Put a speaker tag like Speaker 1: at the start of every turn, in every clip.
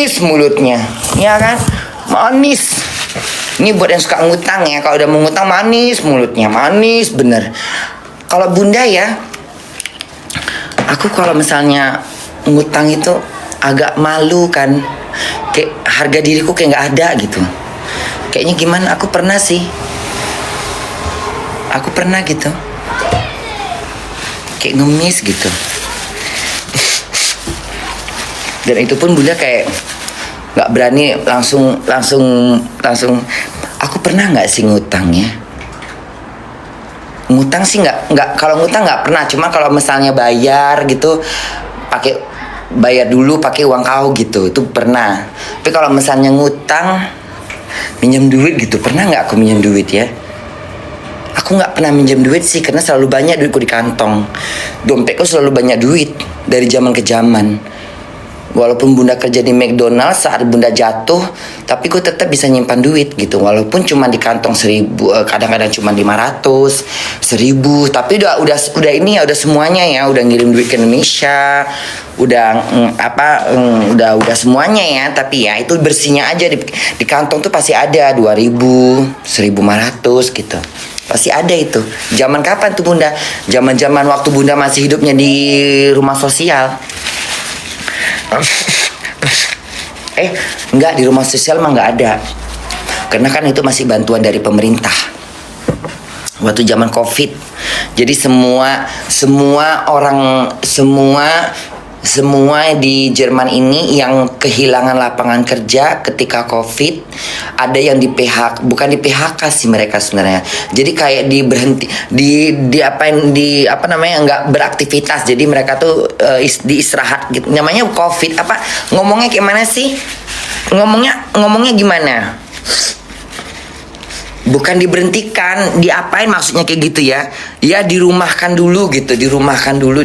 Speaker 1: manis mulutnya, ya kan? Manis. Ini buat yang suka ngutang ya, kalau udah mau ngutang manis mulutnya, manis bener. Kalau bunda ya, aku kalau misalnya ngutang itu agak malu kan, kayak harga diriku kayak nggak ada gitu. Kayaknya gimana? Aku pernah sih, aku pernah gitu, kayak ngemis gitu. Dan itu pun bunda kayak nggak berani langsung. Aku pernah nggak sih ngutang ya? Ngutang sih nggak. Kalau ngutang nggak pernah. Cuma kalau misalnya bayar gitu, pakai bayar dulu pakai uang kau gitu, itu pernah. Tapi kalau misalnya ngutang, minjem duit gitu, pernah nggak aku minjem duit ya? Aku nggak pernah minjem duit sih, karena selalu banyak duitku di kantong. Dompetku selalu banyak duit dari zaman ke zaman. Walaupun bunda kerja di McDonald's, saat bunda jatuh, tapi ku tetap bisa nyimpan duit gitu. Walaupun cuma di kantong 1.000, kadang-kadang cuma 500, 1.000. Tapi udah ini ya, udah semuanya ya, udah ngirim duit ke Indonesia, udah udah semuanya ya. Tapi ya itu bersihnya aja di kantong tuh pasti ada 2.000, 1.500 gitu. Pasti ada itu. Zaman kapan tuh bunda? Zaman-zaman waktu bunda masih hidupnya di rumah sosial. Enggak, di rumah sosial mah enggak ada. Karena kan itu masih bantuan dari pemerintah. Waktu zaman Covid. Jadi semua di Jerman ini yang kehilangan lapangan kerja ketika Covid, ada yang di PHK, bukan di PHK sih mereka sebenarnya. Jadi kayak nggak beraktivitas. Jadi mereka tuh di istirahat gitu. Namanya Covid apa? Ngomongnya gimana sih? Ngomongnya gimana? Bukan diberhentikan, diapain maksudnya kayak gitu ya? Ya dirumahkan dulu gitu, dirumahkan dulu.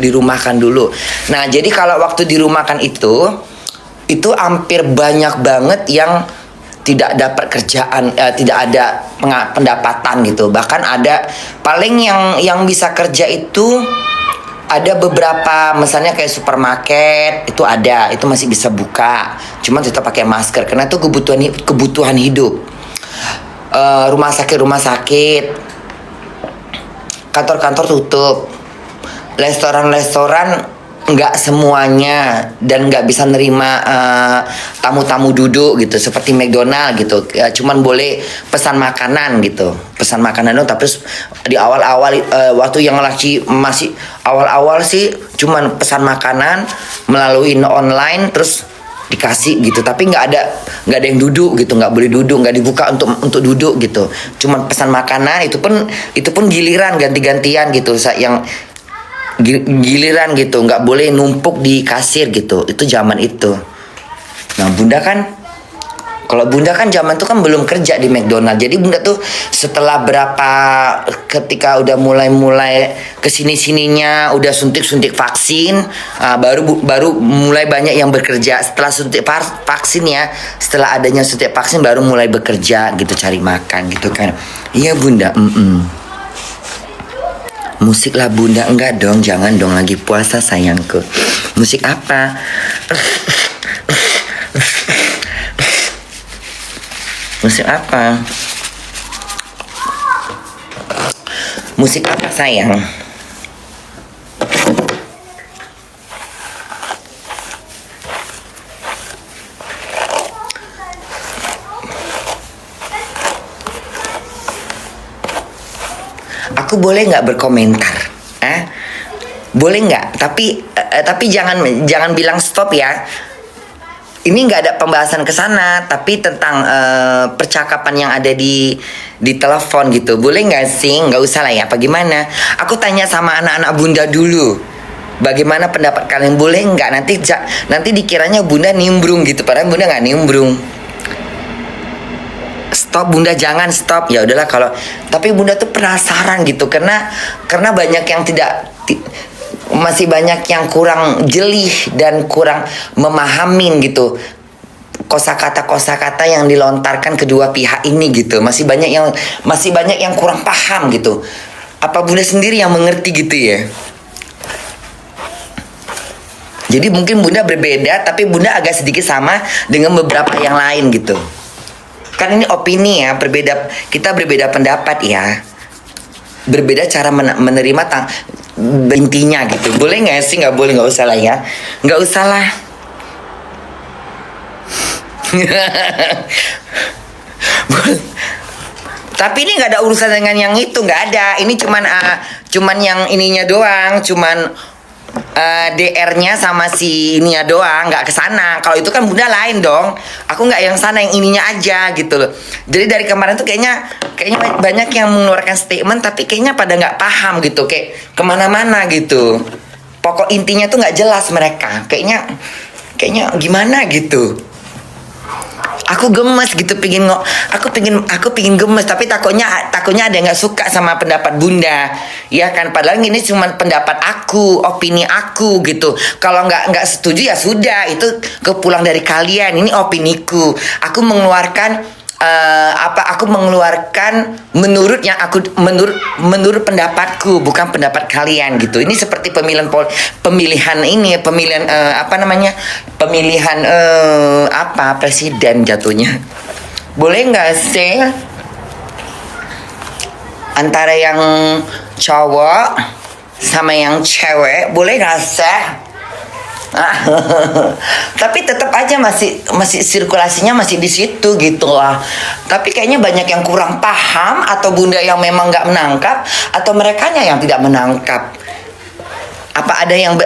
Speaker 1: Nah, jadi kalau waktu dirumahkan itu hampir banyak banget yang tidak dapat kerjaan, tidak ada pendapatan gitu. Bahkan ada paling yang bisa kerja itu ada beberapa, misalnya kayak supermarket itu ada, itu masih bisa buka, cuma tetap pakai masker karena itu kebutuhan hidup. Rumah sakit, kantor-kantor tutup, restoran nggak semuanya, dan nggak bisa nerima tamu-tamu duduk gitu seperti McDonald gitu. Cuman boleh pesan makanan gitu, tapi di awal-awal waktu yang lagi masih awal-awal sih cuman pesan makanan melalui online, terus dikasih gitu, tapi nggak ada yang duduk gitu, nggak boleh duduk, nggak dibuka untuk duduk gitu, cuman pesan makanan. Itu pun giliran, ganti-gantian gitu, yang giliran gitu, nggak boleh numpuk di kasir gitu. Itu zaman itu. Nah bunda kan, kalau bunda kan zaman itu kan belum kerja di McDonald, jadi bunda tuh setelah ketika udah mulai kesini-sininya, udah suntik vaksin, baru mulai banyak yang bekerja. Setelah suntik vaksin ya, setelah adanya suntik vaksin baru mulai bekerja gitu, cari makan gitu kan. Iya bunda. Musik lah bunda. Enggak dong, jangan dong, lagi puasa sayangku. Musik apa? Musik apa? Musik apa sayang? Aku boleh nggak berkomentar? Boleh nggak? Tapi jangan bilang stop ya. Ini nggak ada pembahasan ke sana, tapi tentang percakapan yang ada di telepon gitu. Boleh nggak sih? Nggak usah lah ya. Apa gimana? Aku tanya sama anak-anak bunda dulu. Bagaimana pendapat kalian? Boleh nggak? Nanti dikiranya bunda nimbrung gitu. Padahal bunda nggak nimbrung. Stop bunda, jangan stop. Ya udahlah kalau. Tapi bunda tuh penasaran gitu, karena banyak yang masih banyak yang kurang jeli dan kurang memahamin gitu kosakata yang dilontarkan kedua pihak ini gitu. Masih banyak yang kurang paham gitu. Apa bunda sendiri yang mengerti gitu ya? Jadi mungkin Bunda berbeda, tapi Bunda agak sedikit sama dengan beberapa yang lain gitu. Kan ini opini ya, kita berbeda pendapat ya. Berbeda cara menerima intinya gitu. Boleh nggak sih? Nggak boleh, nggak usah lah ya. Nggak usah lah. Tapi ini nggak ada urusan dengan yang itu, nggak ada. Ini cuman yang ininya doang, cuman DR-nya sama si ininya doang, nggak kesana. Kalau itu kan Bunda lain dong. Aku nggak yang sana, yang ininya aja gitu loh. Jadi dari kemarin tuh kayaknya banyak yang mengeluarkan statement, tapi kayaknya pada nggak paham gitu, kayak kemana-mana gitu. Pokok intinya tuh nggak jelas mereka. Kayaknya gimana gitu. Aku gemes gitu, aku pingin gemes, tapi takutnya ada yang nggak suka sama pendapat Bunda, ya kan? Padahal ini cuma pendapat aku, opini aku gitu. Kalau nggak setuju ya sudah, itu kepulang dari kalian. Ini opiniku. Aku mengeluarkan aku mengeluarkan menurut pendapatku, bukan pendapat kalian gitu. Ini seperti pemilihan presiden jatuhnya. Boleh nggak sih antara yang cowok sama yang cewek, boleh nggak sih? Tapi tetap aja masih sirkulasinya masih di situ gitu lah. Tapi kayaknya banyak yang kurang paham, atau Bunda yang memang nggak menangkap, atau merekanya yang tidak menangkap. Apa ada yang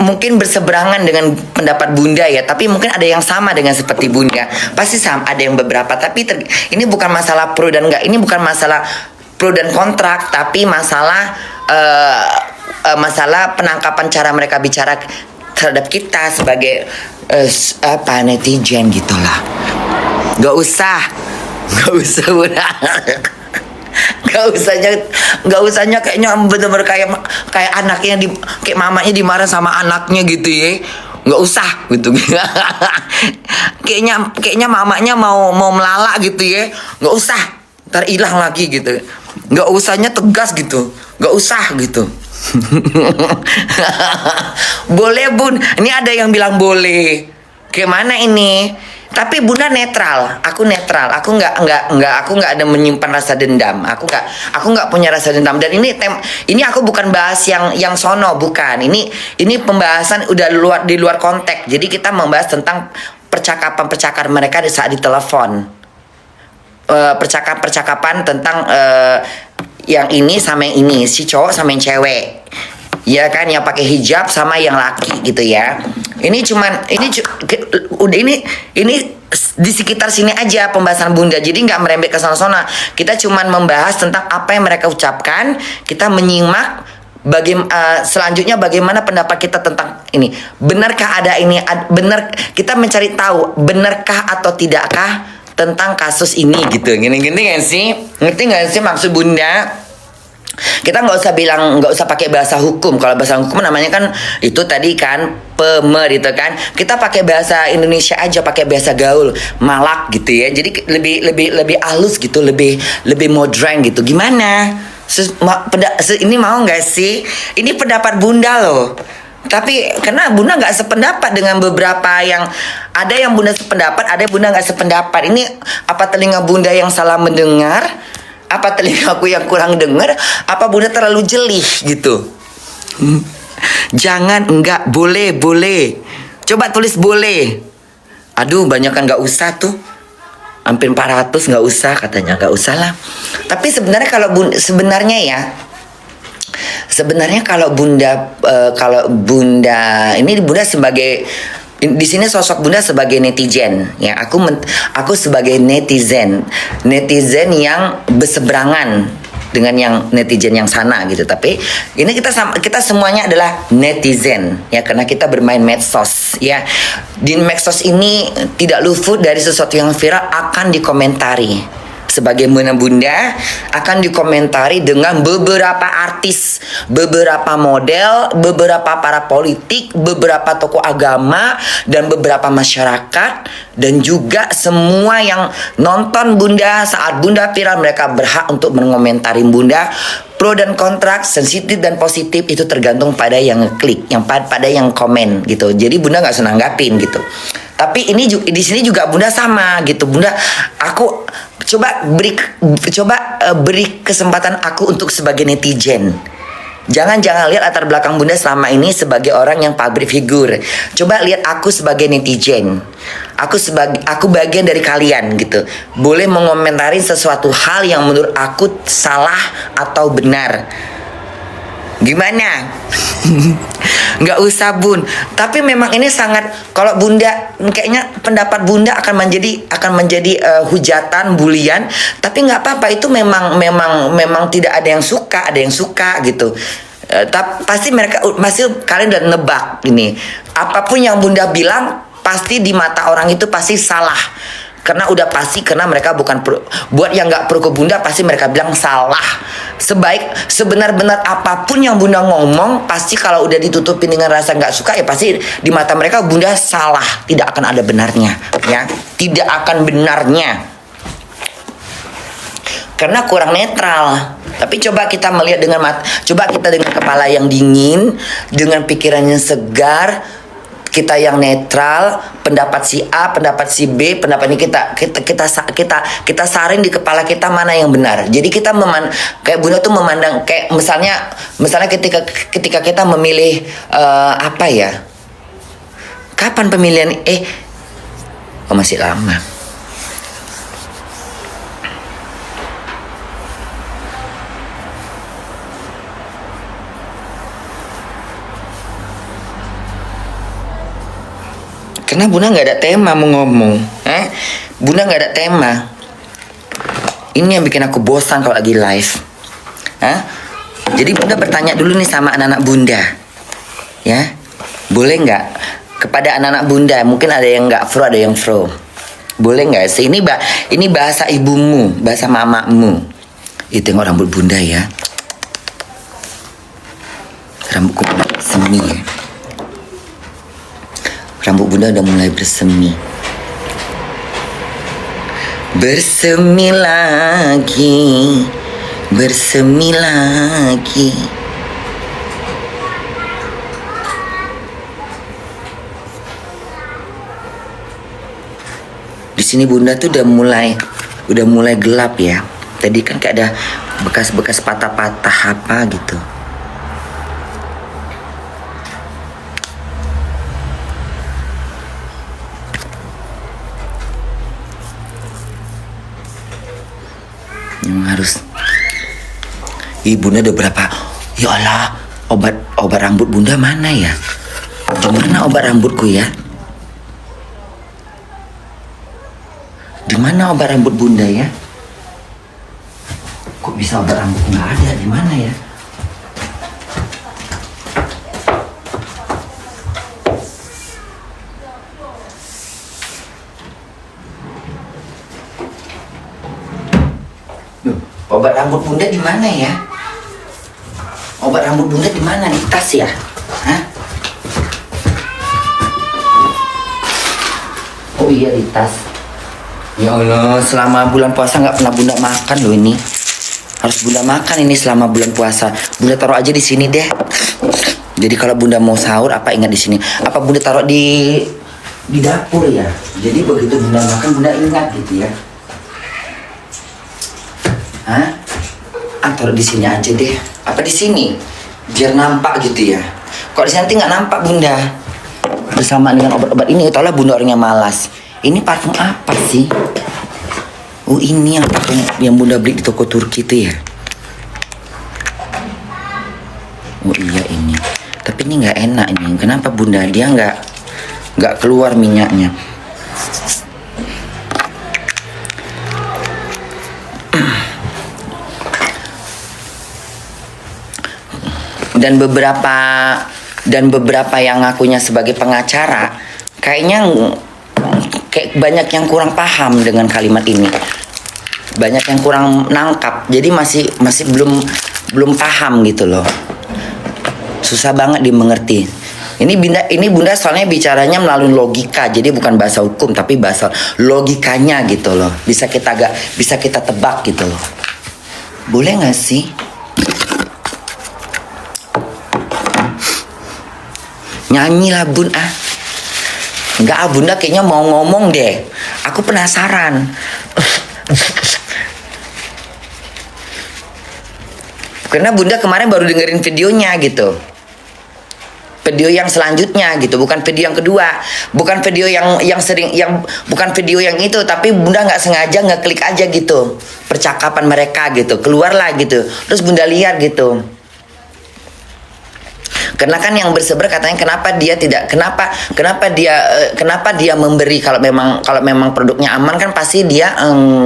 Speaker 1: mungkin berseberangan dengan pendapat Bunda ya, tapi mungkin ada yang sama dengan seperti Bunda. Pasti sama, ada yang beberapa, tapi ini bukan masalah pro dan enggak, ini bukan masalah pro dan kontrak, tapi masalah penangkapan cara mereka bicara terhadap kita sebagai netizen gitulah. Gak usah Bunda. Gak usahnya kayaknya bener-bener kayak anaknya kayak mamanya dimarah sama anaknya gitu ya. Gak usah gitu. kayaknya mamanya mau melala gitu ya. Gak usah, ntar hilang lagi gitu. Gak usahnya tegas gitu. Gak usah gitu. Boleh Bun, ini ada yang bilang boleh. Gimana ini? Tapi Bunda netral, aku netral. Aku nggak ada menyimpan rasa dendam. Aku nggak punya rasa dendam. Dan ini aku bukan bahas yang sono, bukan. Ini pembahasan udah di luar konteks. Jadi kita membahas tentang percakapan mereka di saat ditelepon. Percakapan tentang yang ini sama yang ini, si cowok sama yang cewek, ya kan, yang pakai hijab sama yang laki gitu ya. Ini di sekitar sini aja pembahasan Bunda, jadi nggak merembet ke sana-sana. Kita cuman membahas tentang apa yang mereka ucapkan, kita menyimak selanjutnya bagaimana pendapat kita tentang ini. Benarkah ada ini? Benar, kita mencari tahu benarkah atau tidakkah tentang kasus ini gitu. Gini nggak sih? Ngerti nggak sih maksud Bunda? Kita nggak usah pakai bahasa hukum. Kalau bahasa hukum namanya kan itu tadi kan itu kan. Kita pakai bahasa Indonesia aja, pakai bahasa gaul, malak gitu ya. Jadi lebih halus gitu, lebih modern gitu. Gimana? Ini mau nggak sih? Ini pendapat Bunda loh. Tapi karena Bunda nggak sependapat dengan beberapa yang ada, yang Bunda sependapat, ada yang Bunda nggak sependapat. Ini apa telinga Bunda yang salah mendengar? Apa telinga aku yang kurang dengar? Apa Bunda terlalu jeli gitu? Jangan, enggak, boleh. Coba tulis boleh. Aduh, banyak kan nggak usah tuh. Hampir 400 nggak usah katanya, nggak usah lah. Tapi sebenarnya kalau Bunda ini Bunda sebagai di sini sosok Bunda sebagai netizen ya. Aku sebagai netizen yang berseberangan dengan yang netizen yang sana gitu. Tapi ini kita semuanya adalah netizen ya, karena kita bermain medsos ya. Di medsos ini tidak luput dari sesuatu yang viral akan dikomentari. Sebagaimana Bunda akan dikomentari dengan beberapa artis, beberapa model, beberapa para politik, beberapa tokoh agama, dan beberapa masyarakat, dan juga semua yang nonton Bunda saat Bunda viral. Mereka berhak untuk mengomentari Bunda pro dan kontra, sensitif dan positif itu tergantung pada yang ngeklik, yang pada yang komen gitu. Jadi Bunda nggak usah nanggapin gitu. Tapi ini di sini juga Bunda sama gitu. Bunda, aku beri kesempatan aku untuk sebagai netizen. Jangan lihat latar belakang Bunda selama ini sebagai orang yang public figure. Coba lihat aku sebagai netizen. Aku bagian dari kalian gitu. Boleh mengomentari sesuatu hal yang menurut aku salah atau benar. Gimana? Nggak usah Bun. Tapi memang ini sangat, kalau Bunda kayaknya pendapat Bunda akan menjadi hujatan, bulian. Tapi nggak apa-apa, itu memang tidak ada yang suka, ada yang suka gitu. Pasti kalian udah nebak ini. Apapun yang Bunda bilang pasti di mata orang itu pasti salah. Karena udah pasti, karena mereka bukan buat yang nggak pro ke Bunda, pasti mereka bilang salah. Sebenar-benar apapun yang Bunda ngomong, pasti kalau udah ditutupin dengan rasa nggak suka, ya pasti di mata mereka Bunda salah. Tidak akan ada benarnya, ya. Tidak akan benarnya. Karena kurang netral. Tapi coba kita melihat coba kita dengan kepala yang dingin, dengan pikiran yang segar, kita yang netral, pendapat si A, pendapat si B, pendapat ini kita saring di kepala kita mana yang benar. Jadi kita kayak Bunda tuh memandang kayak misalnya ketika kita memilih apa ya? Kapan pemilihan? Masih lama. Karena Bunda nggak ada tema mau ngomong, Bunda nggak ada tema. Ini yang bikin aku bosan kalau lagi live, Jadi Bunda bertanya dulu nih sama anak-anak Bunda, ya, boleh nggak? Kepada anak-anak Bunda, mungkin ada yang nggak pro, ada yang pro. Boleh nggak sih? Ini bahasa ibumu, bahasa mamamu. Itu tengok rambut Bunda ya, rambutku semi ya. Rambut Bunda udah mulai bersemi. Bersemi lagi. Bersemi lagi. Di sini Bunda tuh udah mulai gelap ya. Tadi kan kayak ada bekas-bekas patah-patah apa gitu. Harus Bunda udah berapa? Ya Allah, obat rambut Bunda mana ya? Dimana obat rambutku ya? Dimana obat rambut Bunda ya? Kok bisa obat rambut nggak ada? Dimana ya? Obat rambut Bunda di mana ya? Obat rambut Bunda di mana? Di tas ya? Oh iya, di tas. Ya Allah, selama bulan puasa nggak pernah Bunda makan loh ini. Harus Bunda makan ini selama bulan puasa. Bunda taruh aja di sini deh. Jadi kalau Bunda mau sahur apa ingat di sini? Apa Bunda taruh di dapur ya? Jadi begitu Bunda makan Bunda ingat gitu ya. Taruh di sini aja deh. Apa di sini? Biar nampak gitu ya. Kok di sini nanti nggak nampak Bunda. Bersama dengan obat-obat ini, itulah Bunda orangnya malas. Ini parfum apa sih? Oh ini yang parfum yang Bunda beli di toko Turki itu ya. Oh iya ini. Tapi ini nggak enak ini. Kenapa Bunda dia nggak keluar minyaknya? Dan beberapa yang ngakunya sebagai pengacara kayaknya kayak banyak yang kurang paham dengan kalimat ini, banyak yang kurang nangkap, jadi masih belum paham gitu loh, susah banget dimengerti. Ini Bunda soalnya bicaranya melalui logika, jadi bukan bahasa hukum tapi bahasa logikanya gitu loh, bisa kita tebak gitu loh. Boleh nggak sih? Nyanyilah bun ah. Enggak ah, bunda kayaknya mau ngomong deh. Aku penasaran. Karena bunda kemarin baru dengerin videonya gitu. Video yang selanjutnya gitu, bukan video yang kedua, bukan video yang sering, yang bukan video yang itu, tapi bunda nggak sengaja ngeklik aja gitu percakapan mereka gitu, keluarlah gitu, terus bunda lihat gitu. Karena kan yang berseber katanya kenapa dia memberi, kalau memang produknya aman kan pasti dia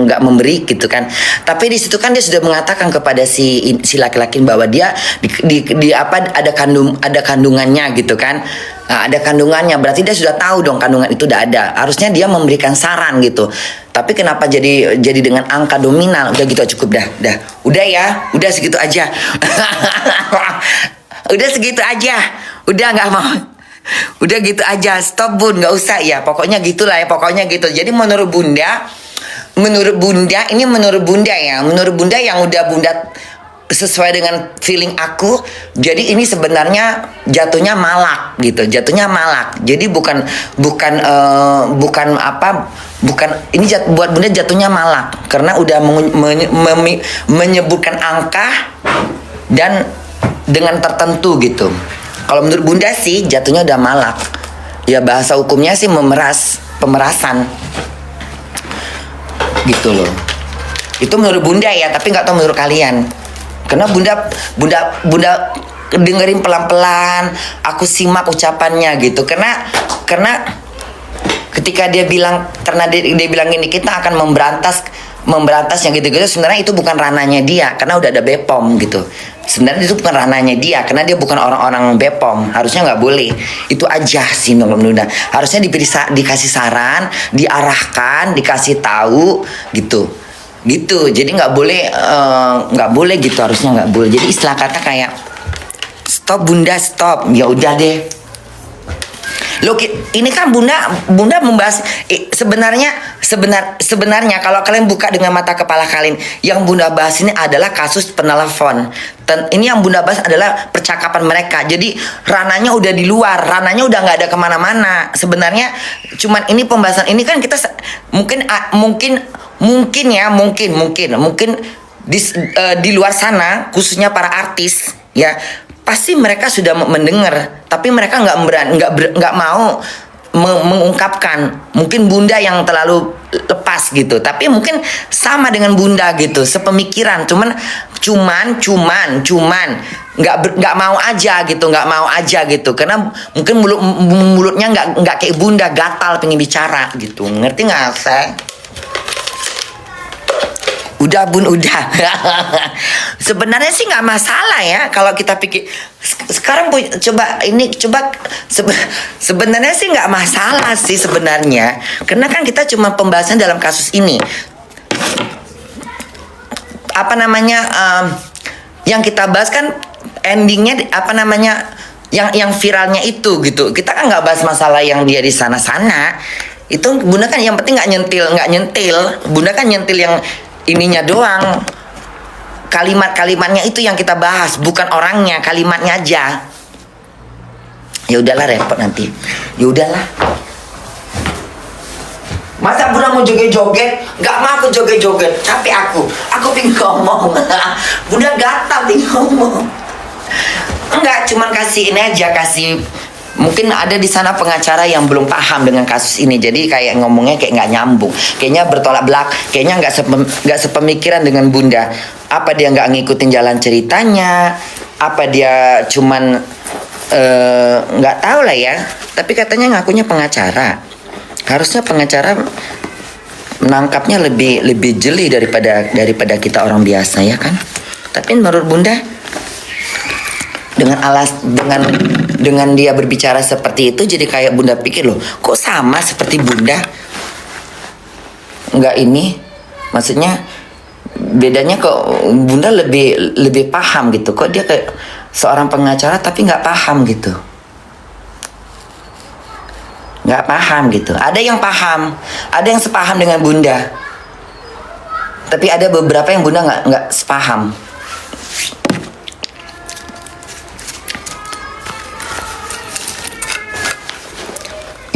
Speaker 1: nggak memberi gitu kan. Tapi di situ kan dia sudah mengatakan kepada si laki-laki bahwa dia ada kandungannya gitu kan. Nah, ada kandungannya, berarti dia sudah tahu dong kandungan itu udah ada. Harusnya dia memberikan saran gitu. Tapi kenapa jadi dengan angka nominal? Udah gitu cukup dah. Udah ya, udah segitu aja. Udah segitu aja, udah nggak mau, udah gitu aja, stop bun, nggak usah ya, pokoknya gitulah ya, pokoknya gitu. Jadi menurut bunda ini menurut bunda ya, menurut bunda yang udah bunda sesuai dengan feeling aku, jadi ini sebenarnya jatuhnya malak gitu, jatuhnya malak. Jadi bukan ini buat bunda jatuhnya malak karena udah menyebutkan angka dan dengan tertentu gitu. Kalau menurut bunda sih jatuhnya udah malak. Ya bahasa hukumnya sih pemerasan. Gitu loh. Itu menurut bunda ya, tapi nggak tahu menurut kalian. Karena bunda dengerin pelan-pelan, aku simak ucapannya gitu. Karena ketika dia bilang, karena dia bilang ini kita akan memberantasnya gitu-gitu, sebenarnya itu bukan ranahnya dia karena udah ada BPOM gitu. Sebenarnya itu bukan ranahnya dia karena dia bukan orang-orang BPOM, harusnya nggak boleh. Itu aja sih menurut bunda. Harusnya dikasih saran, diarahkan, dikasih tahu gitu. Jadi nggak boleh gitu, harusnya nggak boleh. Jadi istilah kata kayak stop bunda, stop, ya udah deh. Loh, ini kan bunda membahas sebenarnya kalau kalian buka dengan mata kepala kalian, yang bunda bahas ini adalah kasus penelepon. Ini yang bunda bahas adalah percakapan mereka. Jadi rananya udah di luar, rananya udah nggak ada kemana-mana. Sebenarnya cuman ini pembahasan ini kan kita mungkin di luar sana khususnya para artis ya. Pasti mereka sudah mendengar, tapi mereka nggak mau mengungkapkan. Mungkin bunda yang terlalu lepas gitu, tapi mungkin sama dengan bunda gitu, sepemikiran. Cuman nggak mau aja gitu, karena mungkin mulutnya nggak kayak bunda, gatal pengen bicara gitu. Ngerti nggak saya? Udah bun, udah. Sebenarnya sih nggak masalah ya kalau kita pikir sekarang sebenarnya sih nggak masalah sih sebenarnya, karena kan kita cuma pembahasan dalam kasus ini. Yang kita bahas kan endingnya yang viralnya itu gitu. Kita kan nggak bahas masalah yang dia di sana-sana. Itu bunda kan yang penting nggak nyentil. Bunda kan nyentil yang ininya doang, kalimatnya itu yang kita bahas, bukan orangnya, kalimatnya aja. Ya udahlah, repot nanti. Ya udahlah. Masa bunda mau joget-joget? Gak mau aku joget-joget, capek aku pengen ngomong. Bunda gatal pengen ngomong. Enggak, cuman kasih ini aja, mungkin ada di sana pengacara yang belum paham dengan kasus ini, jadi kayak ngomongnya kayak nggak nyambung, kayaknya bertolak belakang, kayaknya nggak sepemikiran dengan bunda. Apa dia nggak ngikutin jalan ceritanya? Apa dia cuman nggak tahu lah ya. Tapi katanya ngakunya pengacara. Harusnya pengacara menangkapnya lebih jeli daripada kita orang biasa ya kan. Tapi menurut bunda, dengan dia berbicara seperti itu, jadi kayak bunda pikir loh, kok sama seperti bunda? Enggak, ini maksudnya bedanya kok bunda lebih paham gitu. Kok dia kayak seorang pengacara tapi nggak paham gitu, nggak paham gitu. Ada yang paham, ada yang sepaham dengan bunda, tapi ada beberapa yang bunda nggak sepaham.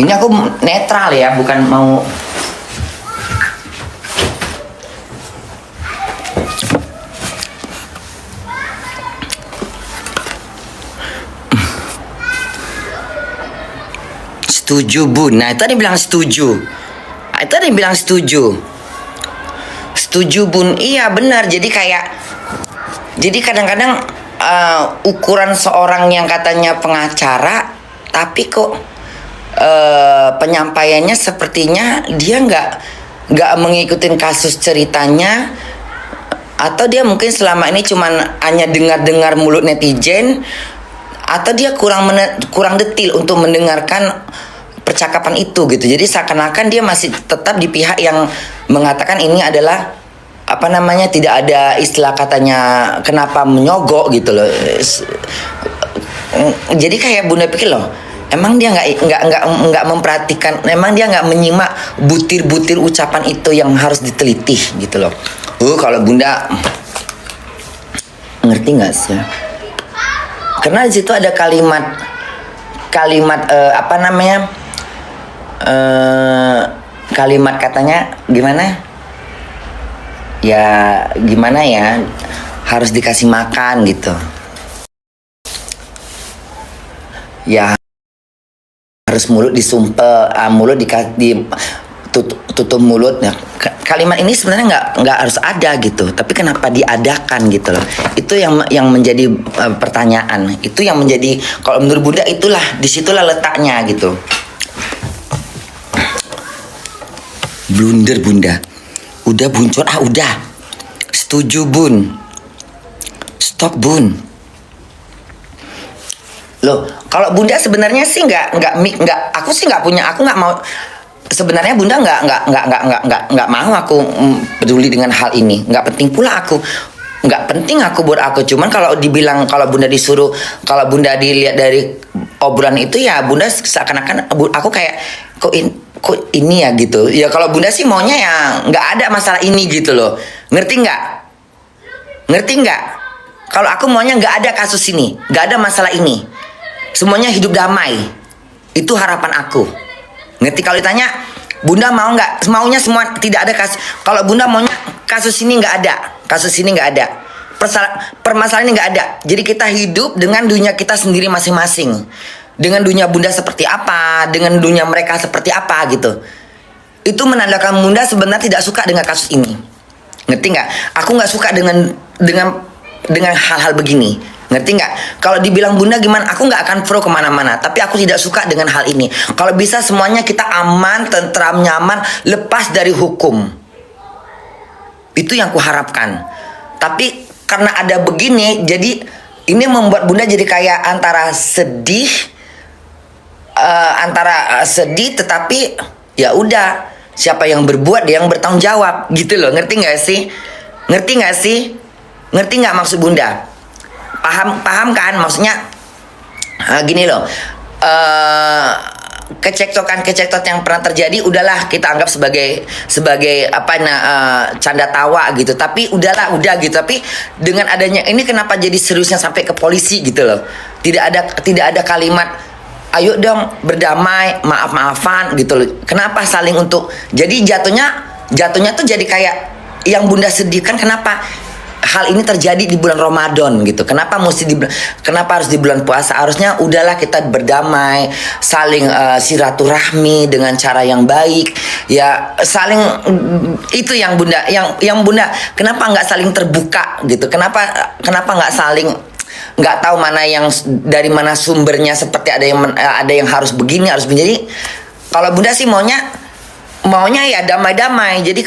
Speaker 1: Ini aku netral ya, bukan mau. Setuju Bun. Nah itu ada yang bilang setuju. Itu ada yang bilang setuju. Setuju Bun. Iya benar. Jadi kadang-kadang ukuran seorang yang katanya pengacara, tapi kok penyampaiannya sepertinya dia nggak mengikuti kasus ceritanya, atau dia mungkin selama ini cuman hanya dengar-dengar mulut netizen, atau dia kurang detil untuk mendengarkan percakapan itu gitu. Jadi seakan-akan dia masih tetap di pihak yang mengatakan ini adalah apa namanya, tidak ada istilah katanya kenapa menyogok gitu loh. Jadi kayak Bunda pikir loh, emang dia nggak memperhatikan, emang dia nggak menyimak butir-butir ucapan itu yang harus diteliti gitu loh. Kalau Bunda ngerti nggak sih? Karena di situ ada kalimat apa namanya, kalimat katanya gimana? Ya gimana ya, harus dikasih makan gitu. Ya harus mulut disumpel, mulut tutup mulut. Nah, kalimat ini sebenarnya nggak harus ada gitu, tapi kenapa diadakan gitu loh? Itu yang menjadi pertanyaan. Itu yang menjadi, kalau menurut Bunda itulah, disitulah letaknya gitu. Blunder Bunda. Udah buncur, udah. Setuju Bun. Stop Bun. Loh, kalau Bunda sebenarnya sih nggak, aku sih nggak punya, aku nggak mau. Sebenarnya Bunda nggak mau aku peduli dengan hal ini. Nggak penting pula aku. Nggak penting aku buat aku. Cuman kalau dibilang, kalau Bunda disuruh, kalau Bunda dilihat dari obrolan itu ya Bunda seakan-akan aku kayak kok ini ya gitu. Ya kalau Bunda sih maunya ya nggak ada masalah ini gitu loh. Ngerti nggak? Ngerti nggak? Kalau aku maunya nggak ada kasus ini, nggak ada masalah ini. Semuanya hidup damai. Itu harapan aku. Ngerti? Kalau ditanya Bunda mau nggak? Maunya semua tidak ada kasus. Kalau Bunda maunya kasus ini nggak ada, kasus ini nggak ada, permasalahan ini nggak ada. Jadi kita hidup dengan dunia kita sendiri masing-masing. Dengan dunia Bunda seperti apa, dengan dunia mereka seperti apa gitu. Itu menandakan Bunda sebenarnya tidak suka dengan kasus ini. Ngerti nggak? Aku nggak suka dengan hal-hal begini. Ngerti nggak? Kalau dibilang Bunda gimana, aku nggak akan pro kemana-mana. Tapi aku tidak suka dengan hal ini. Kalau bisa semuanya kita aman, tentram, nyaman, lepas dari hukum. Itu yang kuharapkan. Tapi karena ada begini, jadi ini membuat Bunda jadi kayak antara sedih, tetapi ya udah, siapa yang berbuat dia yang bertanggung jawab gitu loh. Ngerti nggak sih? Ngerti nggak sih? Ngerti nggak maksud Bunda? Paham kan maksudnya? Gini loh, kecekcokan yang pernah terjadi udahlah kita anggap sebagai canda tawa gitu. Tapi udah gitu. Tapi dengan adanya ini kenapa jadi seriusnya sampai ke polisi gitu loh? Tidak ada kalimat ayo dong berdamai, maaf-maafan gitu loh. Kenapa saling untuk, jadi jatuhnya tuh jadi kayak yang Bunda sedihkan, kenapa hal ini terjadi di bulan Ramadan gitu. Kenapa harus di bulan puasa? Harusnya udahlah kita berdamai, saling silaturahmi dengan cara yang baik. Ya saling, itu yang Bunda, yang Bunda, kenapa nggak saling terbuka gitu? Kenapa nggak saling, nggak tahu mana yang dari mana sumbernya, seperti ada yang harus begini, harus menjadi. Kalau Bunda sih maunya ya damai-damai. Jadi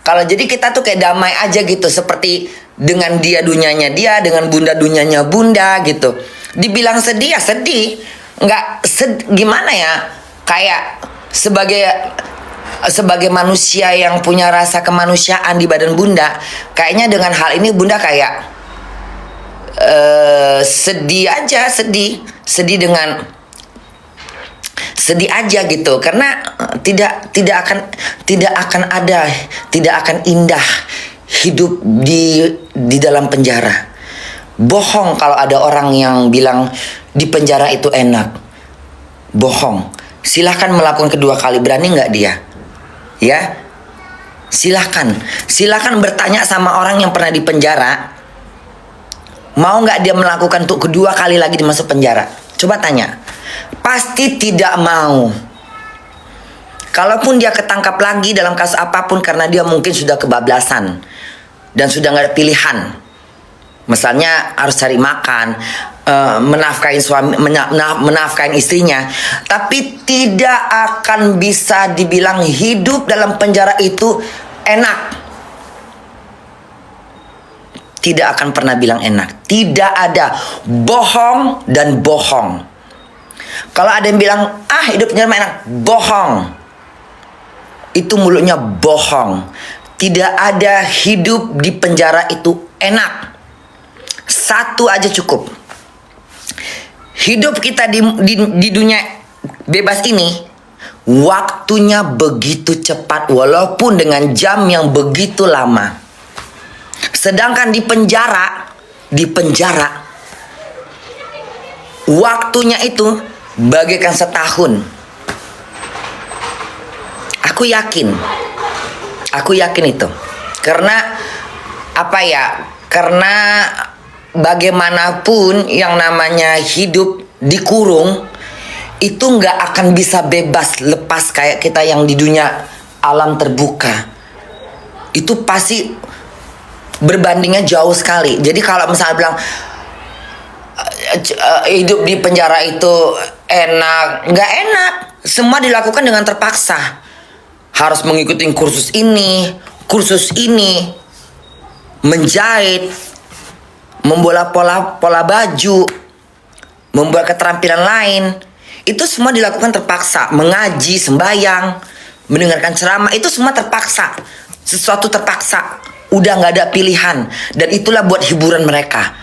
Speaker 1: kalau jadi kita tuh kayak damai aja gitu, seperti dengan dia dunianya dia, dengan Bunda dunianya Bunda gitu. Dibilang sedih ya sedih, nggak gimana ya, kayak sebagai manusia yang punya rasa kemanusiaan di badan Bunda, kayaknya dengan hal ini Bunda kayak sedih aja, sedih aja gitu, karena tidak akan indah hidup di dalam penjara. Bohong kalau ada orang yang bilang di penjara itu enak. bohong. Silahkan melakukan kedua kali, berani nggak dia? Ya, silahkan bertanya sama orang yang pernah di penjara. Mau nggak dia melakukan untuk kedua kali lagi dimasuk penjara? Coba tanya. Pasti tidak mau. Kalaupun dia ketangkap lagi dalam kasus apapun karena dia mungkin sudah kebablasan dan sudah nggak ada pilihan. Misalnya harus cari makan, menafkahi suami, menafkahi istrinya, tapi tidak akan bisa dibilang hidup dalam penjara itu enak. Tidak akan pernah bilang enak. Tidak ada, bohong dan bohong. Kalau ada yang bilang hidup penjara enak, bohong. Itu mulutnya bohong. Tidak ada hidup di penjara itu enak. Satu aja cukup. Hidup kita di dunia bebas ini, waktunya begitu cepat walaupun dengan jam yang begitu lama. Sedangkan di penjara, waktunya itu bagaikan setahun. Aku yakin itu. Karena apa ya? Karena bagaimanapun yang namanya hidup dikurung itu nggak akan bisa bebas lepas kayak kita yang di dunia alam terbuka. Itu pasti berbandingnya jauh sekali. Jadi kalau misalnya bilang hidup di penjara itu enak, nggak enak. Semua dilakukan dengan terpaksa. Harus mengikuti kursus ini, menjahit, membuat pola baju, membuat keterampilan lain. Itu semua dilakukan terpaksa. Mengaji, sembahyang, mendengarkan ceramah, itu semua terpaksa. Sesuatu terpaksa. Udah gak ada pilihan. Dan itulah buat hiburan mereka.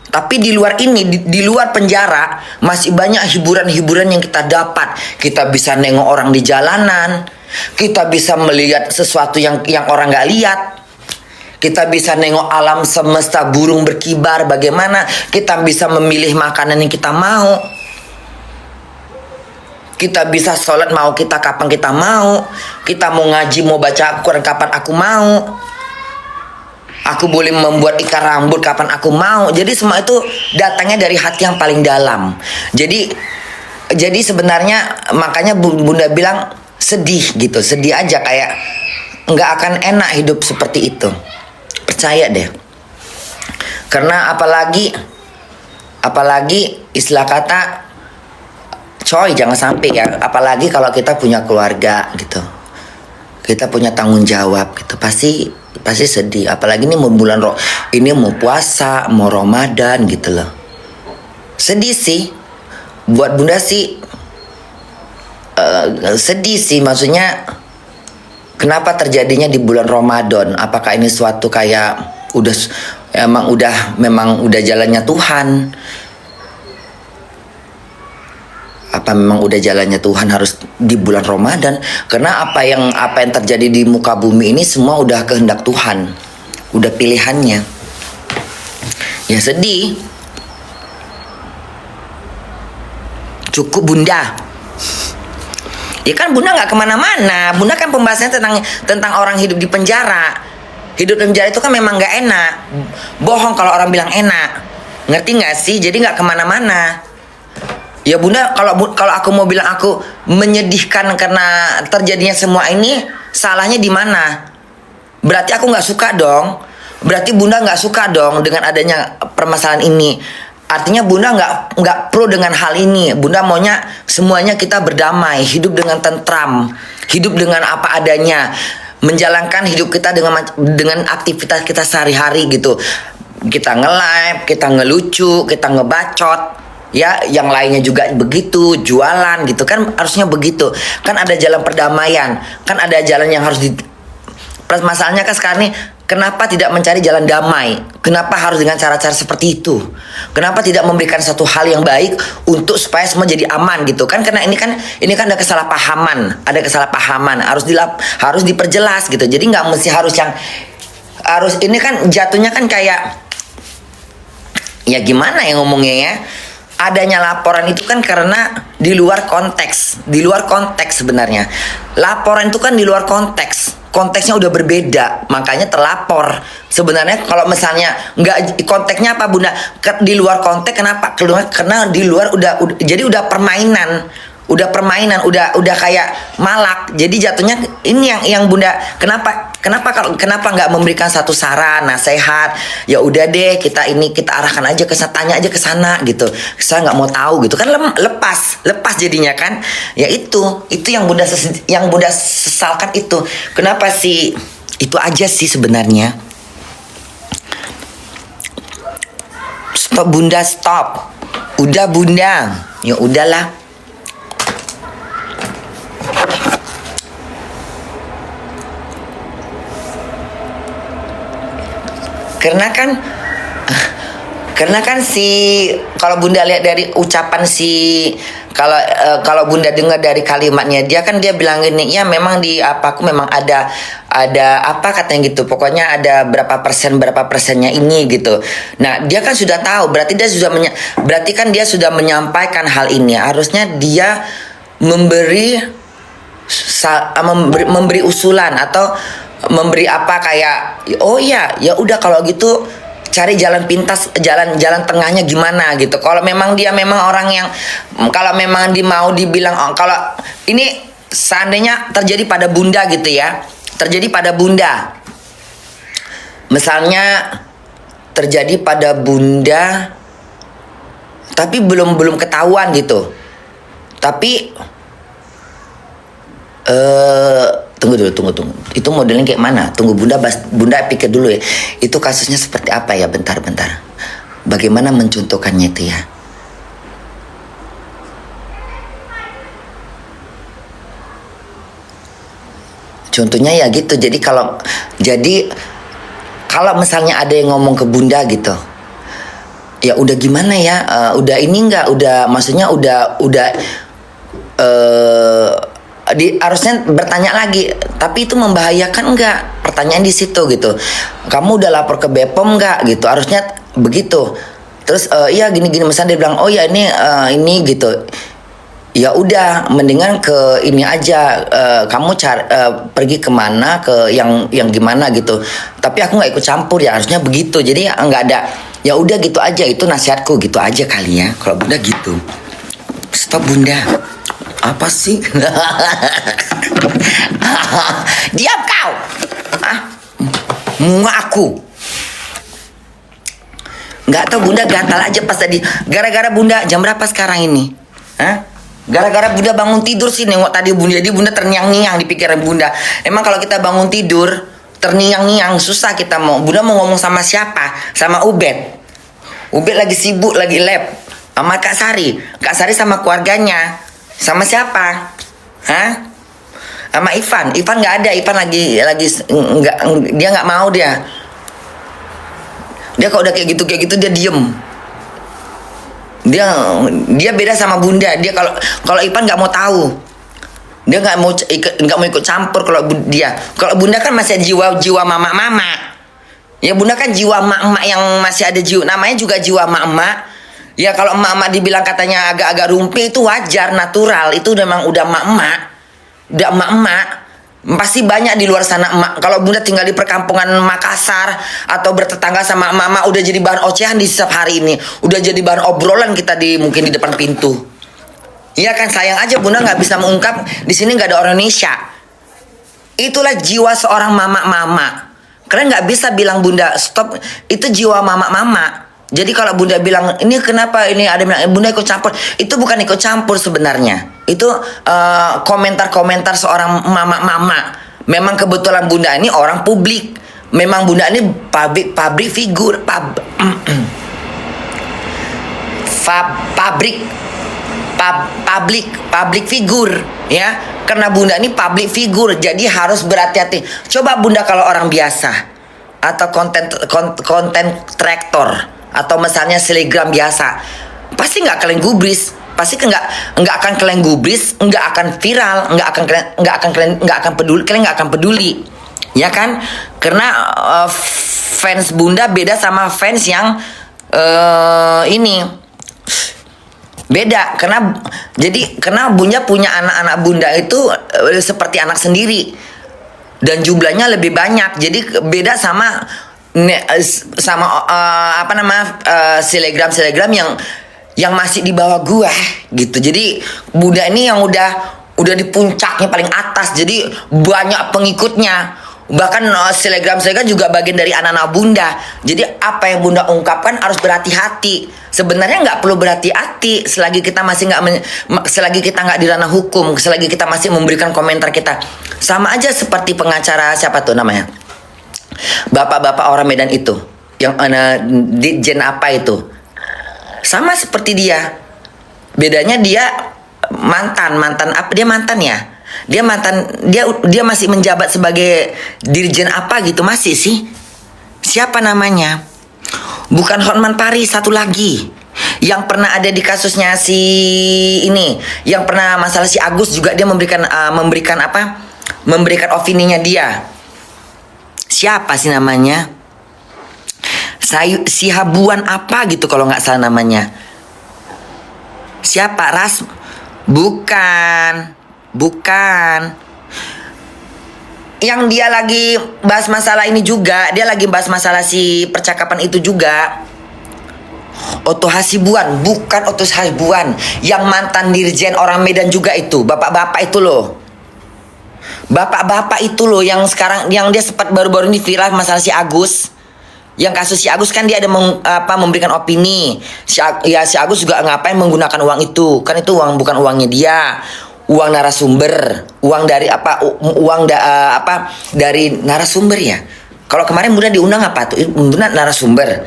Speaker 1: Tapi di luar ini, di luar penjara, masih banyak hiburan-hiburan yang kita dapat. Kita bisa nengok orang di jalanan. Kita bisa melihat sesuatu yang orang gak lihat. Kita bisa nengok alam semesta, burung berkibar, bagaimana kita bisa memilih makanan yang kita mau. Kita bisa sholat mau kita kapan kita mau. Kita mau ngaji, mau baca Al-Quran kapan aku mau. Aku boleh membuat ikat rambut kapan aku mau. Jadi semua itu datangnya dari hati yang paling dalam. Jadi sebenarnya makanya Bunda bilang sedih gitu. Sedih aja, kayak nggak akan enak hidup seperti itu. Percaya deh. Karena apalagi istilah kata, coy, jangan sampai ya. Apalagi kalau kita punya keluarga gitu, kita punya tanggung jawab gitu, pasti sedih. Apalagi ini mau bulan ini mau puasa, mau Ramadan gitu loh. Sedih sih. Buat Bunda sih sedih sih, maksudnya kenapa terjadinya di bulan Ramadan? Apakah ini suatu kayak memang udah jalannya Tuhan? Apa memang udah jalannya Tuhan harus di bulan Ramadan? Karena apa yang terjadi di muka bumi ini semua udah kehendak Tuhan, udah pilihannya. Ya sedih. Cukup Bunda. Ya kan Bunda nggak kemana-mana. Bunda kan pembahasannya tentang orang hidup di penjara. Hidup di penjara itu kan memang nggak enak. Bohong kalau orang bilang enak. Ngerti nggak sih? Jadi nggak kemana-mana. Ya Bunda, kalau aku mau bilang aku menyedihkan karena terjadinya semua ini, salahnya di mana? Berarti aku nggak suka dong. Berarti Bunda nggak suka dong dengan adanya permasalahan ini. Artinya Bunda nggak pro dengan hal ini. Bunda maunya semuanya kita berdamai, hidup dengan tentram, hidup dengan apa adanya, menjalankan hidup kita dengan aktivitas kita sehari-hari gitu. Kita nge-live, kita ngelucu, kita ngebacot, ya, yang lainnya juga begitu, jualan gitu kan, harusnya begitu. Kan ada jalan perdamaian, kan ada jalan yang harus masalahnya kan sekarang nih, kenapa tidak mencari jalan damai? Kenapa harus dengan cara-cara seperti itu? Kenapa tidak memberikan satu hal yang baik untuk supaya semua jadi aman gitu kan? Karena ini kan ada kesalahpahaman, harus diperjelas gitu. Jadi nggak mesti harus ini kan jatuhnya kan kayak, ya gimana ya ngomongnya ya? adanya laporan itu kan karena di luar konteks sebenarnya. Laporan itu kan di luar konteks, konteksnya udah berbeda, makanya terlapor. Sebenarnya kalau misalnya nggak konteksnya apa Bunda? Di luar konteks kenapa? Karena di luar jadi udah permainan. Udah kayak malak. Jadi jatuhnya ini yang Bunda kenapa nggak memberikan satu saran, nasihat? Ya udah deh, kita arahkan aja tanya aja ke sana gitu. Saya nggak mau tahu gitu kan, lepas jadinya kan. Ya itu yang Bunda sesalkan itu. Kenapa sih? Itu aja sih sebenarnya. Stop Bunda, stop. Udah Bunda. Ya udahlah. Karena kan kalau Bunda lihat dari ucapan kalau Bunda dengar dari kalimatnya dia bilang gini, ya memang di aku memang ada apa katanya gitu, pokoknya ada berapa persennya ini gitu. Nah dia kan sudah tahu, berarti kan dia sudah menyampaikan hal ini. Harusnya dia memberi usulan atau memberi apa kayak, oh iya ya udah kalau gitu cari jalan pintas, jalan tengahnya gimana gitu. Kalau memang dia memang orang yang, kalau memang mau dibilang, oh, kalau ini seandainya terjadi pada Bunda gitu ya, misalnya terjadi pada Bunda tapi belum ketahuan gitu, tapi tunggu. Itu modelnya kayak mana? Tunggu Bunda pikir dulu ya. Itu kasusnya seperti apa ya? Bentar. Bagaimana mencontohkannya itu ya? Contohnya ya gitu. Jadi kalau misalnya ada yang ngomong ke Bunda gitu, ya udah gimana ya? Udah ini enggak? Udah maksudnya udah harusnya bertanya lagi, tapi itu membahayakan enggak? Pertanyaan di situ gitu. Kamu udah lapor ke BPOM enggak gitu? Harusnya begitu. Terus iya gini misalnya dia bilang, oh ya ini gitu. Ya udah, mendingan ke ini aja, kamu pergi kemana, ke yang gimana gitu. Tapi aku nggak ikut campur ya, harusnya begitu. Jadi nggak ada. Ya udah gitu aja, itu nasihatku gitu aja kali ya. Kalau Bunda gitu. Stop Bunda. Apa sih? Diam kau. Muak aku. Nggak tahu Bunda gatal aja pas tadi. Gara-gara Bunda jam berapa sekarang ini? Gara-gara Bunda bangun tidur sih nengok tadi Bunda. Jadi Bunda terniang-niang di pikiran Bunda. Emang kalau kita bangun tidur terniang-niang susah kita Bunda mau ngomong sama siapa? Sama Ubed. Ubed lagi sibuk, lagi lab. Sama Kak Sari. Kak Sari sama keluarganya. Sama siapa? Sama Ivan. Ivan nggak ada. Ivan lagi nggak, dia nggak mau dia. Dia kalau udah kayak gitu dia diem. Dia beda sama Bunda. Dia kalau Ivan nggak mau tahu. Dia nggak mau ikut campur kalau dia. Kalau Bunda kan masih jiwa mama. Ya Bunda kan jiwa emak-emak yang masih ada jiwa. Namanya juga jiwa emak-emak. Ya kalau emak-emak dibilang katanya agak-agak rumpi itu wajar, natural. Itu memang udah emak-emak. Udah emak-emak. Pasti banyak di luar sana emak. Kalau Bunda tinggal di perkampungan Makassar atau bertetangga sama emak-emak, udah jadi bahan ocehan di setiap hari ini. Udah jadi bahan obrolan kita mungkin di depan pintu. Iya kan, sayang aja Bunda nggak bisa mengungkap di sini nggak ada orang Indonesia. Itulah jiwa seorang mama-mama. Kalian nggak bisa bilang Bunda stop. Itu jiwa mama-mama. Jadi kalau Bunda bilang ini kenapa ini ada bilang Bunda ikut campur, itu bukan ikut campur sebenarnya. Itu komentar-komentar seorang mama-mama. Memang kebetulan Bunda ini orang publik. Memang Bunda ini public figure, public figure ya. Karena Bunda ini public figure, jadi harus berhati-hati. Coba Bunda kalau orang biasa atau konten kreator atau misalnya selebgram biasa, pasti nggak kalian gubris, pasti nggak akan kalian gubris, nggak akan viral, nggak akan peduli, ya kan? Karena fans Bunda beda sama fans yang ini Beda karena Bunda punya anak-anak Bunda itu seperti anak sendiri dan jumlahnya lebih banyak. Jadi beda sama apa nama selegram yang masih di bawah gua gitu. Jadi Bunda ini yang udah di puncaknya paling atas. Jadi banyak pengikutnya. Bahkan selegram juga bagian dari anak-anak Bunda. Jadi apa yang Bunda ungkapkan harus berhati-hati. Sebenarnya nggak perlu berhati-hati selagi kita masih selagi kita nggak di ranah hukum, selagi kita masih memberikan komentar kita. Sama aja seperti pengacara siapa tuh namanya? Bapak-bapak orang Medan itu, yang Ditjen apa itu? Sama seperti dia. Bedanya dia mantan apa dia mantan ya? Dia masih menjabat sebagai dirjen apa gitu masih sih. Siapa namanya? Bukan Hotman Paris, satu lagi yang pernah ada di kasusnya si ini, yang pernah masalah si Agus juga dia memberikan opininya dia. Siapa sih namanya? Si Habuan apa gitu kalau nggak salah namanya. Siapa? Bukan. Yang dia lagi bahas masalah ini juga. Dia lagi bahas masalah si percakapan itu juga. Otto Hasibuan. Bukan Otto Hasibuan. Yang mantan dirjen orang Medan juga itu. Bapak-bapak itu loh. Bapak-bapak itu loh yang sekarang, yang dia sempat baru-baru ini viral masalah si Agus. Yang kasus si Agus kan dia ada memberikan opini. Si Agus juga ngapain menggunakan uang itu? Kan itu bukan uangnya dia. Uang narasumber, uang dari dari narasumber ya. Kalau kemarin Bunda diundang apa tuh? Bunda narasumber.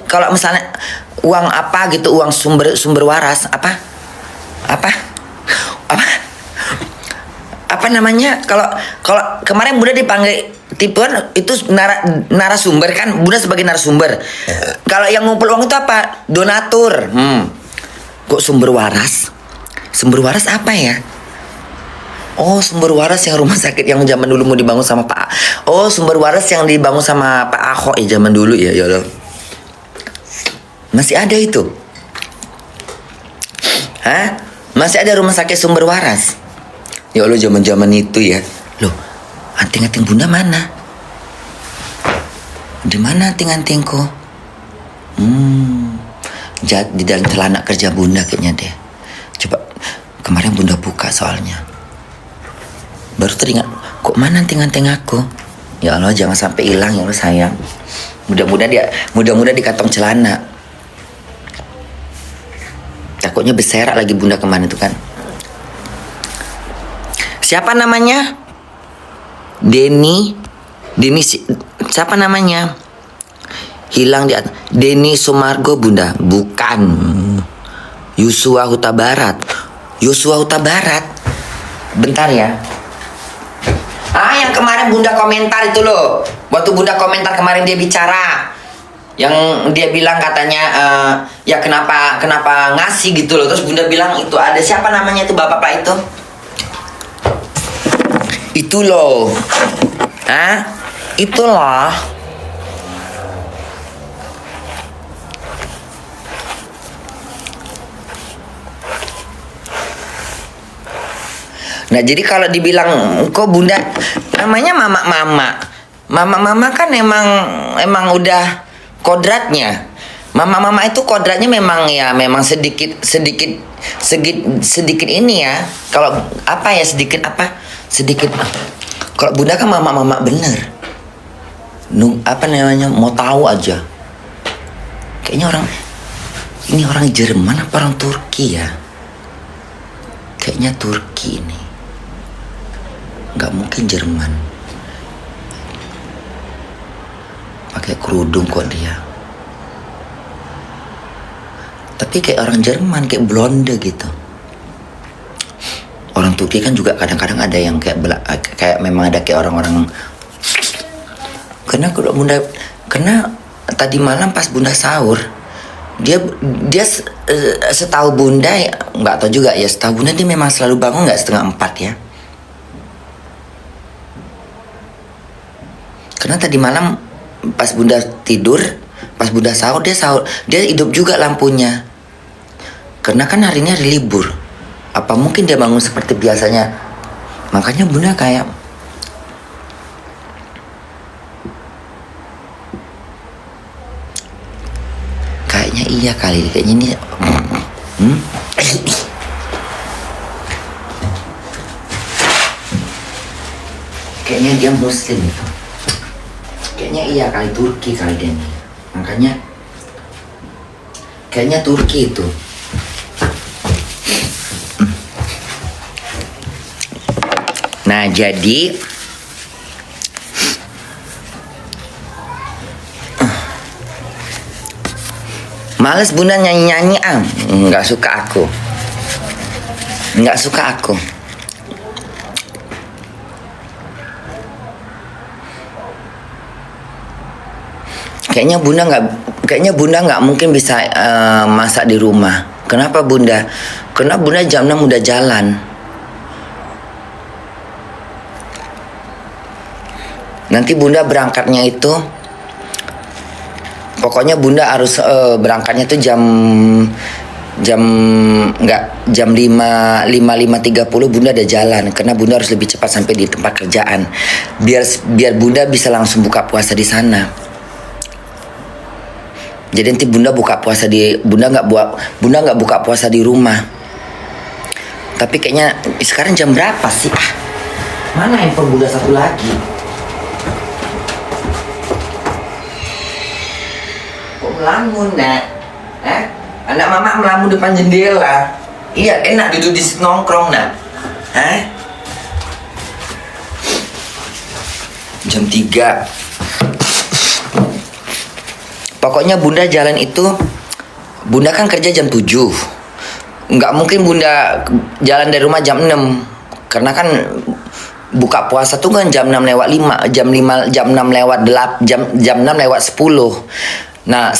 Speaker 1: Kalau misalnya uang apa gitu, uang sumber waras apa namanya? Kalau kemarin Bunda dipanggil tipuan itu narasumber kan, Bunda sebagai narasumber. Kalau yang ngumpul uang itu apa? Donatur. Kok sumber waras? Sumber waras apa ya? Oh, sumber waras yang rumah sakit yang zaman dulu mau dibangun sama Pak. Oh, sumber waras yang dibangun sama Pak Ahok ya zaman dulu ya Allah. Masih ada itu? Hah? Masih ada rumah sakit sumber waras? Ya Allah, zaman-zaman itu ya. Loh, anting-anting Bunda mana? Di mana anting-antingku? Di dalam celana kerja Bunda kayaknya deh. Coba kemarin Bunda buka soalnya. Baru teringat, kok mana anting-anting aku? Ya Allah, jangan sampai hilang ya Allah sayang. Mudah-mudahan di kantong celana. Takutnya berserak lagi Bunda kemarin itu kan. Siapa namanya? Denny siapa namanya? Hilang di atas. Denny Sumargo Bunda, bukan. Yosua Huta Barat. Bentar ya. Yang kemarin Bunda komentar itu loh. Waktu Bunda komentar kemarin dia bicara. Yang dia bilang katanya ya kenapa ngasih gitu loh. Terus Bunda bilang itu ada siapa namanya itu bapak itu? Itu loh. Itulah. Nah jadi kalau dibilang kok Bunda namanya mama kan emang udah kodratnya. Mama itu kodratnya memang sedikit ini ya. Kalau sedikit kalau Bunda kan mama bener. Mau tahu aja. Kayaknya orang Jerman apa orang Turki ya? Kayaknya Turki ini. Nggak mungkin Jerman. Pakai kerudung kok dia. Tapi kayak orang Jerman, kayak blonde gitu. Orang Turki kan juga kadang-kadang ada yang kayak memang ada kayak orang-orang. Karena tadi malam pas Bunda sahur, dia setahu Bunda nggak tahu juga ya, setahu Bunda dia memang selalu bangun nggak 3:30 ya. Karena tadi malam pas Bunda tidur, pas Bunda sahur dia hidup juga lampunya. Karena kan hari ini hari libur. Apa mungkin dia bangun seperti biasanya? Makanya bunda kayak kayaknya iya kali, kayaknya ini kayaknya dia muslim itu. Kayaknya iya kali, Turki kali dia nih. Makanya kayaknya Turki itu. Nah jadi males bunda nyanyi-nyanyi nggak suka aku. Nggak suka aku. Kayaknya bunda nggak mungkin bisa masak di rumah. Kenapa bunda? Karena bunda jam 6 udah jalan. Nanti bunda berangkatnya itu, pokoknya bunda harus berangkatnya tuh jam 5:30 bunda ada jalan, karena bunda harus lebih cepat sampai di tempat kerjaan biar bunda bisa langsung buka puasa di sana. Jadi nanti bunda buka puasa bunda nggak buka puasa di rumah. Tapi kayaknya sekarang jam berapa sih? Mana handphone bunda satu lagi? Kok melamun nak? Anak mama melamun depan jendela. Iya enak duduk di situ nongkrong nak. Jam 3. Pokoknya bunda jalan itu, bunda kan kerja jam 7. Nggak mungkin bunda jalan dari rumah jam 6. Karena kan buka puasa tuh kan jam 6 lewat 5, jam 6 lewat 8, jam 6 lewat 10. Nah,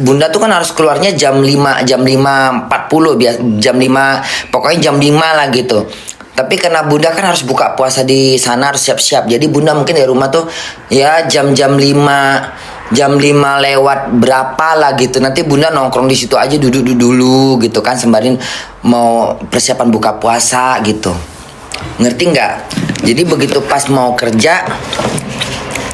Speaker 1: bunda tuh kan harus keluarnya jam 5:40, jam 5, pokoknya jam 5 lah gitu. Tapi karena bunda kan harus buka puasa di sana, harus siap-siap. Jadi bunda mungkin dari rumah tuh ya jam 5 lewat berapa lah gitu. Nanti bunda nongkrong di situ aja, duduk dulu gitu kan, sembarin mau persiapan buka puasa gitu. Ngerti nggak? Jadi begitu pas mau kerja,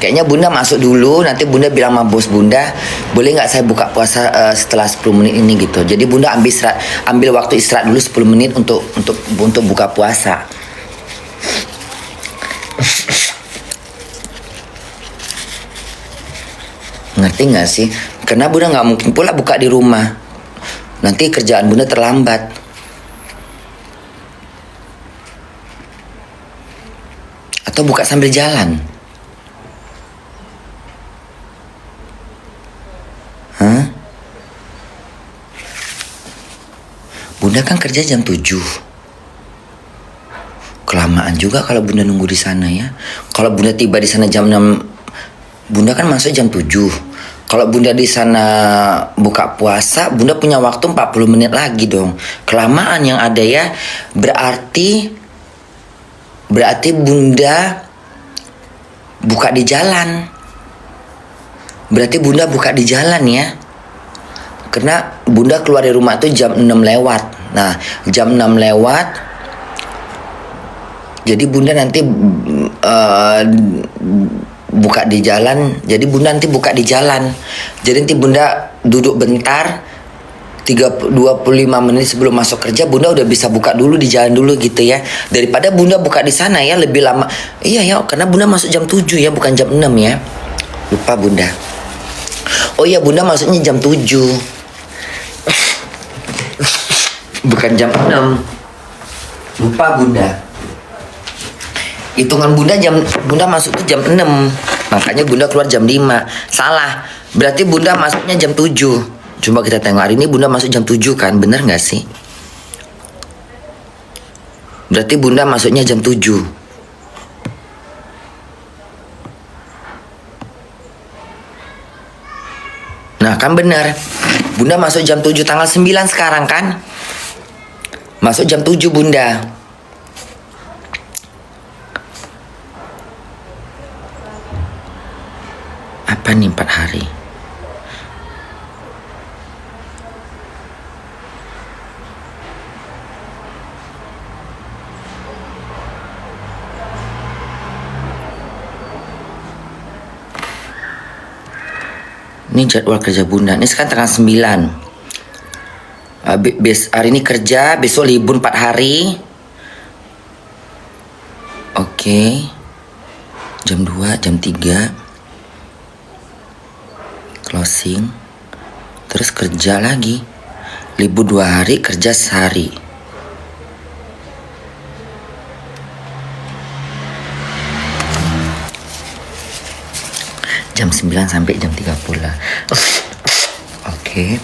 Speaker 1: kayaknya bunda masuk dulu. Nanti bunda bilang sama bos bunda, boleh nggak saya buka puasa setelah 10 menit ini gitu. Jadi bunda ambil waktu istirahat dulu 10 menit untuk buka puasa. Ngerti nggak sih? Karena bunda nggak mungkin pula buka di rumah. Nanti kerjaan bunda terlambat. Atau buka sambil jalan. Bunda kan kerja jam 7. Kelamaan juga kalau bunda nunggu di sana ya. Kalau bunda tiba di sana jam 6, bunda kan masuk jam 7. Kalau bunda di sana buka puasa, bunda punya waktu 40 menit lagi dong. Kelamaan yang ada ya. Berarti bunda buka di jalan. Berarti bunda buka di jalan ya. Karena bunda keluar dari rumah itu jam 6 lewat. Nah, jam 6 lewat. Jadi bunda nanti buka di jalan. Jadi bunda nanti buka di jalan. Jadi nanti bunda duduk bentar, 25 menit sebelum masuk kerja, bunda udah bisa buka dulu di jalan dulu gitu ya. Daripada bunda buka di sana ya, lebih lama. Iya ya, karena bunda masuk jam 7 ya, bukan jam 6 ya. Lupa bunda. Oh iya, bunda masuknya jam 7. Bukan jam 6. Lupa bunda. Hitungan bunda masuk tuh jam 6. Makanya bunda keluar jam 5. Salah. Berarti bunda masuknya jam 7. Coba kita tengok hari ini bunda masuk jam 7 kan? Bener gak sih? Berarti bunda masuknya jam 7. Nah kan bener. Bunda masuk jam 7 tanggal 9 sekarang kan? Masuk jam 7 bunda. Apa nih 4 hari? Ini jadwal kerja bunda. Ini sekarang tanggal 9. Hari ini kerja, besok libur 4 hari. Oke. Jam 2, jam 3. Closing. Terus kerja lagi. Libur 2 hari, kerja sehari. Jam 9 sampai jam 3 pula. Oke.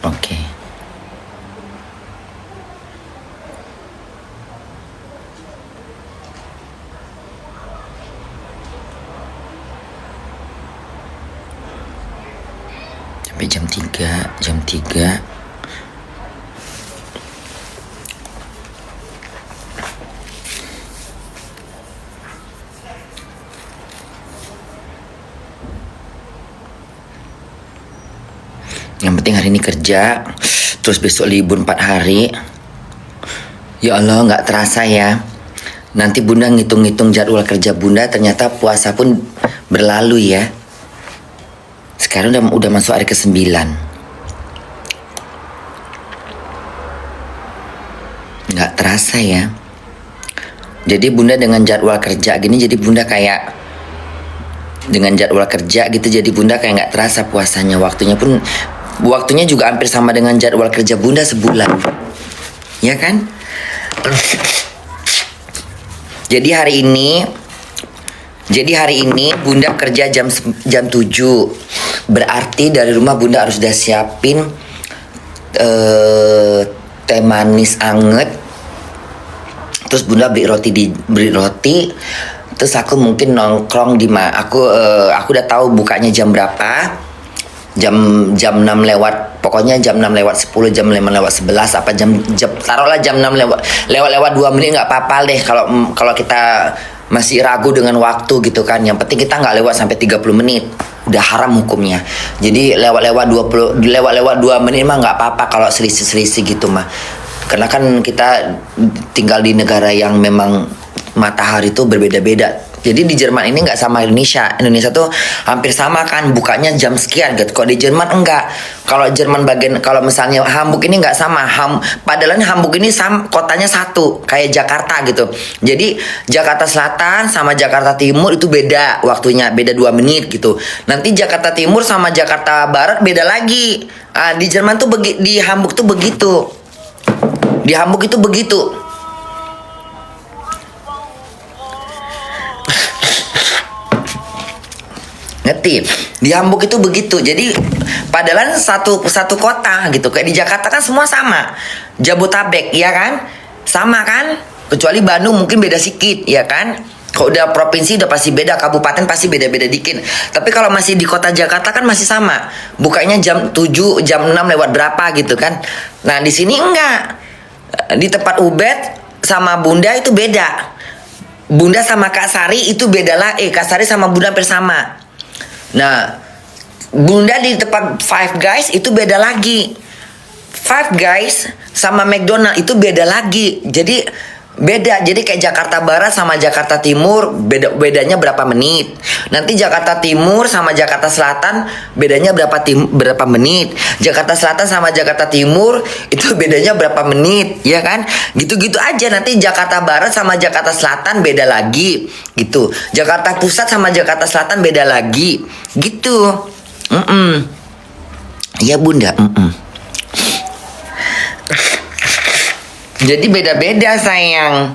Speaker 1: Oke. Sampai jam 3, jam 3. Yang penting hari ini kerja, terus besok libur 4 hari. Ya Allah, nggak terasa ya. Nanti bunda ngitung-ngitung jadwal kerja bunda, ternyata puasa pun berlalu ya. Sekarang udah masuk hari ke-9. Nggak terasa ya. Jadi bunda dengan jadwal kerja gini, jadi bunda kayak dengan jadwal kerja gitu, jadi bunda kayak nggak terasa puasanya. Waktunya juga hampir sama dengan jadwal kerja bunda sebulan. Ya kan? Jadi hari ini bunda kerja jam 7. Berarti dari rumah bunda harus udah siapin teh manis anget. Terus bunda beli roti. Terus aku mungkin nongkrong aku udah tahu bukanya jam berapa. Jam 6 lewat, pokoknya jam 6 lewat 10, jam 5 lewat 11, apa jam taruhlah jam 6 lewat 2 menit nggak apa-apa deh kalau kita masih ragu dengan waktu gitu kan. Yang penting kita nggak lewat sampai 30 menit. Udah haram hukumnya. Jadi lewat 2 menit mah nggak apa-apa kalau selisih gitu mah. Karena kan kita tinggal di negara yang memang matahari itu berbeda-beda. Jadi di Jerman ini nggak sama Indonesia. Indonesia tuh hampir sama kan, bukanya jam sekian gitu. Kalau di Jerman enggak. Kalau Jerman kalau misalnya Hamburg ini nggak sama. Padahal Hamburg ini kotanya satu, kayak Jakarta gitu. Jadi Jakarta Selatan sama Jakarta Timur itu beda waktunya, beda 2 menit gitu. Nanti Jakarta Timur sama Jakarta Barat beda lagi. Di Jerman tuh di Hamburg tuh begitu. Di Hamburg itu begitu. Ngerti? Di Hamburg itu begitu. Jadi padahal satu kota gitu. Kayak di Jakarta kan semua sama. Jabotabek, ya kan? Sama kan? Kecuali Bandung mungkin beda sedikit, ya kan? Kalau udah provinsi udah pasti beda, kabupaten pasti beda-beda dikit. Tapi kalau masih di kota Jakarta kan masih sama. Bukanya jam 7, jam 6 lewat berapa gitu kan. Nah, di sini enggak. Di tempat Ubed sama Bunda itu beda. Bunda sama Kak Sari itu beda lah. Kak Sari sama Bunda hampir sama. Nah, bunda di tempat Five Guys itu beda lagi. Five Guys sama McDonald itu beda lagi. Jadi beda. Jadi kayak Jakarta Barat sama Jakarta Timur bedanya berapa menit. Nanti Jakarta Timur sama Jakarta Selatan bedanya berapa menit. Jakarta Selatan sama Jakarta Timur itu bedanya berapa menit, ya kan? Gitu-gitu aja. Nanti Jakarta Barat sama Jakarta Selatan beda lagi gitu. Jakarta Pusat sama Jakarta Selatan beda lagi gitu. Ya bunda. Jadi beda-beda sayang.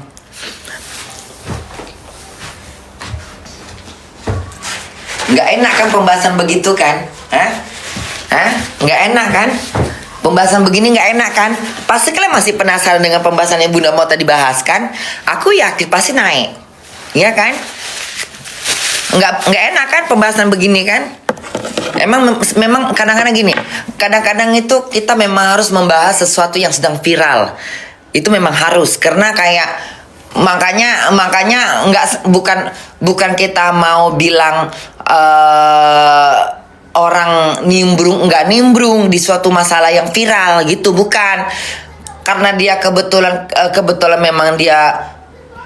Speaker 1: Nggak enak kan pembahasan begitu kan? Nggak enak kan? Pembahasan begini nggak enak kan? Pasti kalian masih penasaran dengan pembahasan yang bunda mau tadi bahas kan? Aku yakin pasti naik. Iya kan? Nggak enak kan pembahasan begini kan? Memang kadang-kadang gini. Kadang-kadang itu kita memang harus membahas sesuatu yang sedang viral. Itu memang harus, karena kayak makanya bukan kita mau bilang orang nggak nimbrung di suatu masalah yang viral gitu, bukan. Karena dia kebetulan memang dia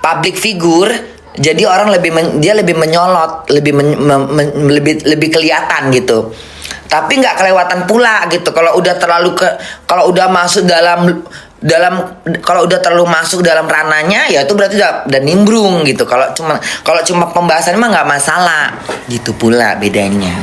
Speaker 1: public figure, Jadi orang dia lebih menyolot, lebih kelihatan gitu. Tapi nggak kelewatan pula gitu. Kalau udah kalau udah masuk kalau udah terlalu masuk dalam rananya, ya itu berarti udah nimbrung gitu. Kalau cuma pembahasan mah nggak masalah gitu pula bedanya.